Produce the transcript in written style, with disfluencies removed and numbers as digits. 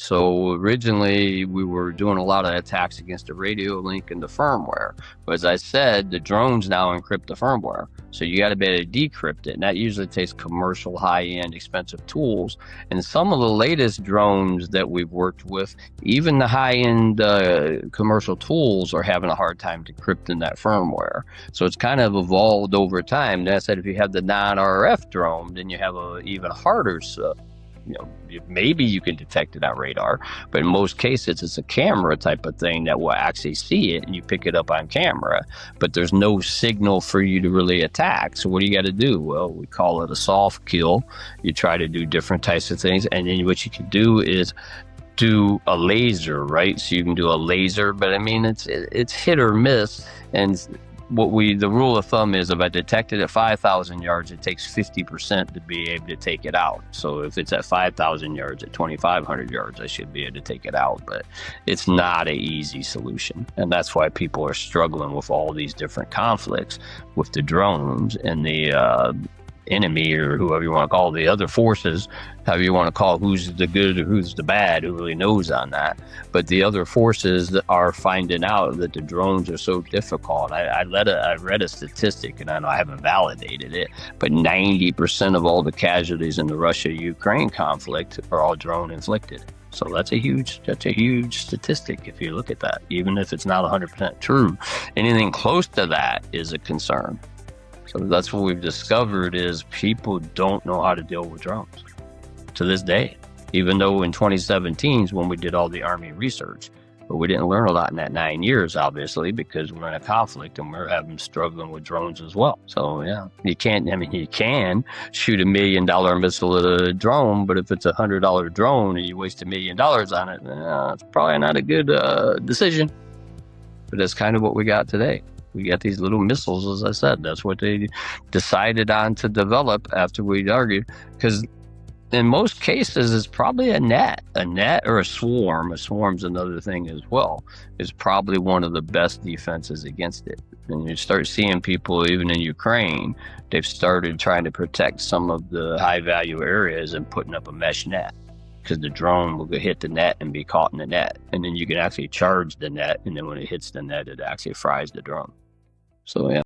So originally we were doing a lot of attacks against the radio link and the firmware. But as I said, the drones now encrypt the firmware. So you got to be able to decrypt it. And that usually takes commercial, high-end, expensive tools. And some of the latest drones that we've worked with, even the high-end commercial tools are having a hard time decrypting that firmware. So it's kind of evolved over time. That said, if you have the non-RF drone, then you have a even harder maybe you can detect it on radar, but in most cases it's a camera type of thing that will actually see it and you pick it up on camera, but there's no signal for you to really attack. So what do you got to do? Well, we call it a soft kill. You try to do different types of things, and then what you can do is do a laser, right? So you can do a laser, but I mean it's hit or miss. And the rule of thumb is if I detect it at 5,000 yards, it takes 50% to be able to take it out. So if it's at 5,000 yards, at 2,500 yards, I should be able to take it out. But it's not an easy solution. And that's why people are struggling with all these different conflicts with the drones and the enemy, or whoever you want to call the other forces, however you want to call who's the good or who's the bad, who really knows on that. But the other forces that are finding out that the drones are so difficult. I read a statistic, and I know I haven't validated it, but 90% of all the casualties in the Russia-Ukraine conflict are all drone inflicted. So that's a huge statistic if you look at that, even if it's not 100% true. Anything close to that is a concern. So that's what we've discovered is people don't know how to deal with drones to this day, even though in 2017 is when we did all the Army research, but we didn't learn a lot in that 9 years, obviously, because we're in a conflict and we're struggling with drones as well. So yeah, you can shoot $1 million missile at a drone, but if it's $100 drone and you waste $1 million on it, it's probably not a good decision. But that's kind of what we got today. We got these little missiles, as I said. That's what they decided on to develop after we'd argued. Because in most cases, it's probably a net or a swarm. A swarm's another thing as well. Is probably one of the best defenses against it. And you start seeing people, even in Ukraine, they've started trying to protect some of the high-value areas and putting up a mesh net. Because the drone will hit the net and be caught in the net. And then you can actually charge the net, and then when it hits the net, it actually fries the drone. So yeah.